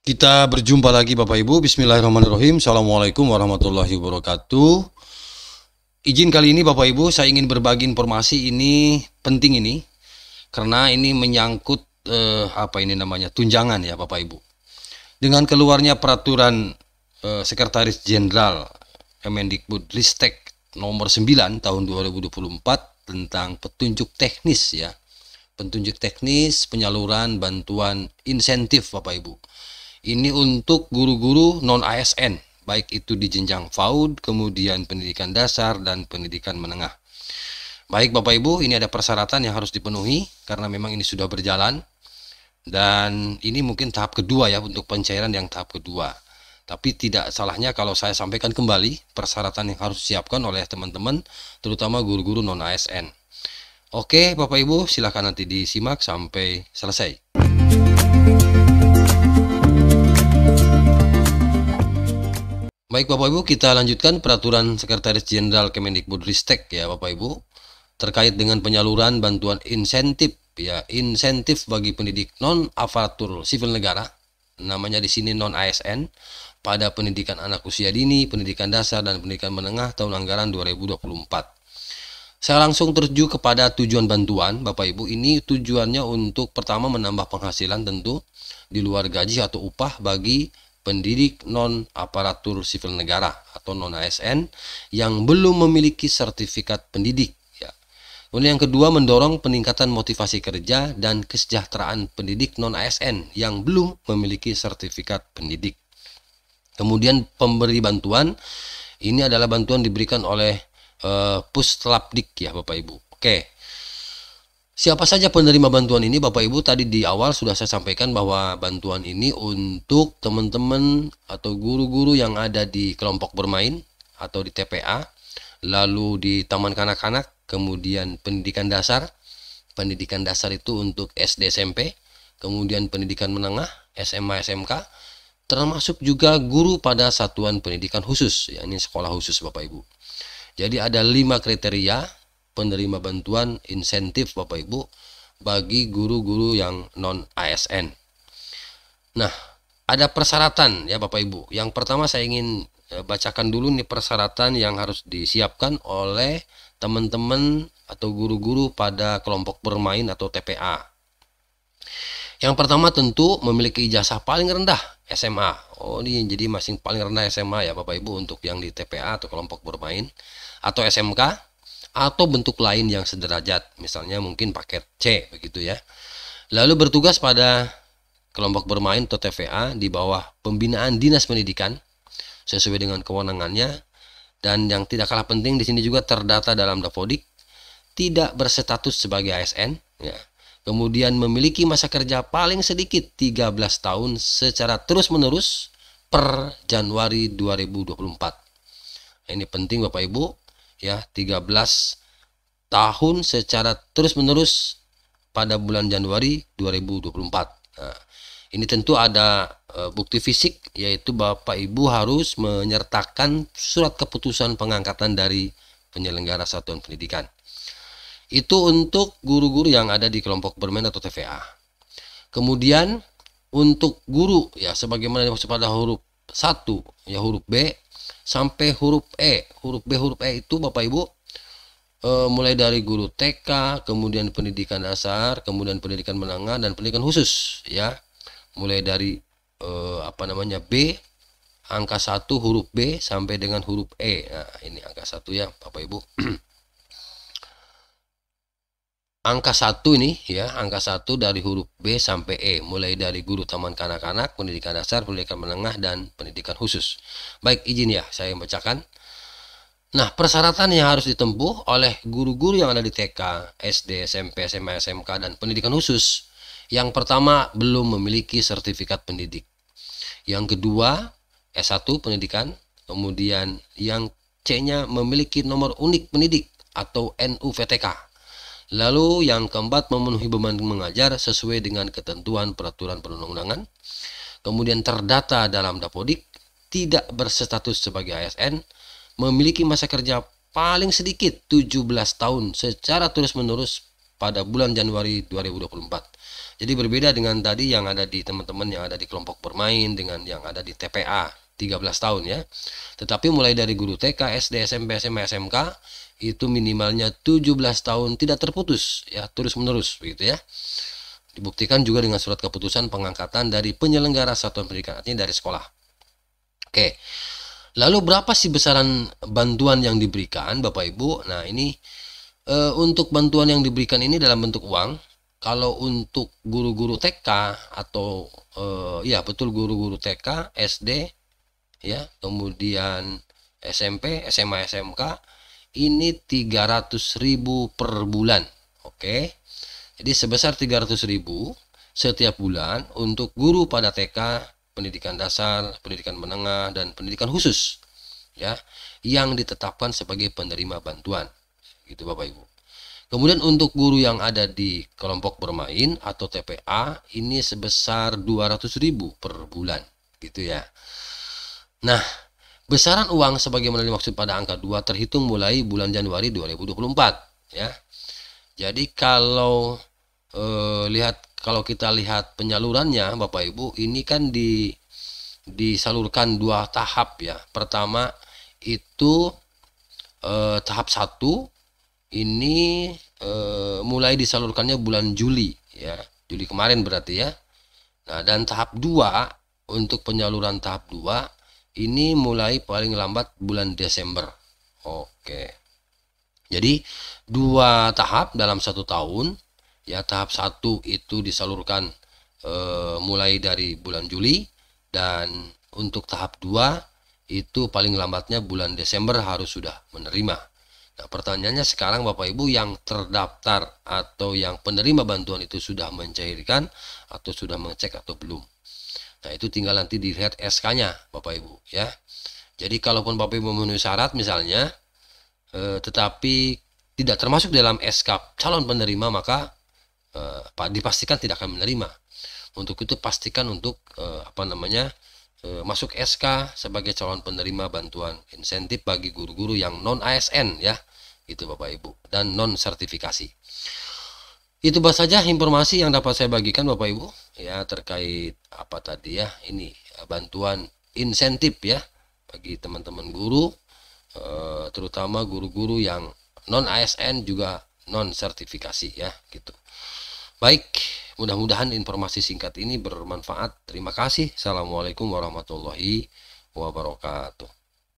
Kita berjumpa lagi Bapak Ibu. Bismillahirrahmanirrahim. Assalamualaikum warahmatullahi wabarakatuh. Izin kali ini Bapak Ibu, saya ingin berbagi informasi ini penting ini karena ini menyangkut tunjangan ya Bapak Ibu. Dengan keluarnya peraturan Sekretaris Jenderal Kemendikbudristek nomor 9 tahun 2024 tentang petunjuk teknis ya. Petunjuk teknis penyaluran bantuan insentif Bapak Ibu. Ini untuk guru-guru non-ASN, baik itu di jenjang PAUD, kemudian pendidikan dasar, dan pendidikan menengah. Baik Bapak Ibu, ini ada persyaratan yang harus dipenuhi, karena memang ini sudah berjalan. Dan ini mungkin tahap kedua ya, untuk pencairan yang tahap kedua. Tapi tidak salahnya kalau saya sampaikan kembali persyaratan yang harus disiapkan oleh teman-teman, terutama guru-guru non-ASN. Oke Bapak Ibu, silahkan nanti disimak sampai selesai. Baik Bapak Ibu, kita lanjutkan peraturan Sekretaris Jenderal Kemendikbudristek ya Bapak Ibu terkait dengan penyaluran bantuan insentif ya, insentif bagi pendidik non aparatur sipil negara, namanya di sini non ASN, pada pendidikan anak usia dini, pendidikan dasar dan pendidikan menengah tahun anggaran 2024. Saya langsung terju kepada tujuan bantuan Bapak Ibu. Ini tujuannya untuk pertama menambah penghasilan tentu di luar gaji atau upah bagi pendidik non-aparatur sipil negara atau non-ASN yang belum memiliki sertifikat pendidik. Ya. Kemudian yang kedua, mendorong peningkatan motivasi kerja dan kesejahteraan pendidik non-ASN yang belum memiliki sertifikat pendidik. Kemudian pemberi bantuan, ini adalah bantuan diberikan oleh Puslapdik ya Bapak Ibu. Oke. Siapa saja penerima bantuan ini Bapak Ibu? Tadi di awal sudah saya sampaikan bahwa bantuan ini untuk teman-teman atau guru-guru yang ada di kelompok bermain atau di TPA, lalu di taman kanak-kanak, kemudian pendidikan dasar. Pendidikan dasar itu untuk SD SMP, kemudian pendidikan menengah, SMA SMK, termasuk juga guru pada satuan pendidikan khusus, ya ini sekolah khusus Bapak Ibu. Jadi ada 5 kriteria penerima bantuan insentif Bapak Ibu bagi guru-guru yang non ASN. Nah, ada persyaratan ya Bapak Ibu. Yang pertama saya ingin bacakan dulu nih persyaratan yang harus disiapkan oleh teman-teman atau guru-guru pada kelompok bermain atau TPA. Yang pertama tentu memiliki ijazah paling rendah SMA. Oh, ini jadi masing paling rendah SMA ya Bapak Ibu untuk yang di TPA atau kelompok bermain, atau SMK, atau bentuk lain yang sederajat, misalnya mungkin paket C begitu ya. Lalu bertugas pada kelompok bermain atau TVA di bawah pembinaan Dinas Pendidikan sesuai dengan kewenangannya, dan yang tidak kalah penting di sini juga terdata dalam Dapodik, tidak berstatus sebagai ASN ya. Kemudian memiliki masa kerja paling sedikit 13 tahun secara terus-menerus per Januari 2024. Nah, ini penting Bapak Ibu ya, 13 tahun secara terus-menerus pada bulan Januari 2024. Nah, ini tentu ada bukti fisik, yaitu Bapak Ibu harus menyertakan surat keputusan pengangkatan dari penyelenggara satuan pendidikan. Itu untuk guru-guru yang ada di kelompok bermain atau TVA. Kemudian untuk guru ya, sebagaimana dimaksud pada huruf 1 ya, huruf B sampai huruf E. Huruf B, huruf E itu Bapak Ibu mulai dari guru TK, kemudian pendidikan dasar, kemudian pendidikan menengah dan pendidikan khusus ya. Mulai dari B, angka 1 huruf B sampai dengan huruf E. Nah, ini angka 1 ya Bapak Ibu. Angka 1 ini ya, angka 1 dari huruf B sampai E, mulai dari guru taman kanak-kanak, pendidikan dasar, pendidikan menengah, dan pendidikan khusus. Baik, izin ya saya membacakan. Nah, persyaratan yang harus ditempuh oleh guru-guru yang ada di TK, SD, SMP, SMA, SMK, dan pendidikan khusus. Yang pertama, belum memiliki sertifikat pendidik. Yang kedua, S1 pendidikan. Kemudian yang C-nya memiliki nomor unik pendidik atau NUVTK. Lalu yang keempat, memenuhi beban mengajar sesuai dengan ketentuan peraturan perundang-undangan. Kemudian terdata dalam Dapodik, tidak berstatus sebagai ASN, memiliki masa kerja paling sedikit 17 tahun secara terus-menerus pada bulan Januari 2024. Jadi berbeda dengan tadi yang ada di teman-teman yang ada di kelompok bermain dengan yang ada di TPA 13 tahun ya. Tetapi mulai dari guru TK, SD, SMP, SMA, SMK itu minimalnya 17 tahun tidak terputus ya, terus-menerus begitu ya. Dibuktikan juga dengan surat keputusan pengangkatan dari penyelenggara satuan pendidikan, artinya dari sekolah. Oke. Lalu berapa sih besaran bantuan yang diberikan Bapak Ibu? Nah, ini untuk bantuan yang diberikan ini dalam bentuk uang. Kalau untuk guru-guru TK atau ya betul guru-guru TK, SD ya, kemudian SMP, SMA, SMK ini 300.000 per bulan. Oke. Jadi sebesar 300.000 setiap bulan untuk guru pada TK, pendidikan dasar, pendidikan menengah, dan pendidikan khusus ya, yang ditetapkan sebagai penerima bantuan gitu Bapak Ibu. Kemudian untuk guru yang ada di kelompok bermain atau TPA ini sebesar 200.000 per bulan gitu ya. Nah, besaran uang sebagaimana dimaksud pada angka 2 terhitung mulai bulan Januari 2024 ya. Jadi kalau kalau kita lihat penyalurannya Bapak Ibu, ini kan disalurkan 2 tahap ya. Pertama itu tahap 1 ini mulai disalurkannya bulan Juli ya. Juli kemarin berarti ya. Nah, dan tahap 2 untuk penyaluran tahap 2 ini mulai paling lambat bulan Desember. Oke. Jadi 2 tahap dalam 1 tahun ya. Tahap 1 itu disalurkan mulai dari bulan Juli, dan untuk tahap 2 itu paling lambatnya bulan Desember harus sudah menerima. Nah, pertanyaannya sekarang Bapak Ibu, yang terdaftar atau yang penerima bantuan itu sudah mencairkan atau sudah mengecek atau belum? Nah, itu tinggal nanti dilihat SK-nya Bapak Ibu ya. Jadi kalaupun Bapak Ibu memenuhi syarat misalnya tetapi tidak termasuk dalam SK calon penerima, maka dipastikan tidak akan menerima. Untuk itu pastikan untuk masuk SK sebagai calon penerima bantuan insentif bagi guru-guru yang non ASN ya, itu Bapak Ibu, dan non sertifikasi. Itu saja informasi yang dapat saya bagikan Bapak Ibu ya, terkait apa tadi ya, ini bantuan insentif ya bagi teman-teman guru, terutama guru-guru yang non ASN juga non sertifikasi ya gitu. Baik, mudah-mudahan informasi singkat ini bermanfaat. Terima kasih. Assalamualaikum warahmatullahi wabarakatuh.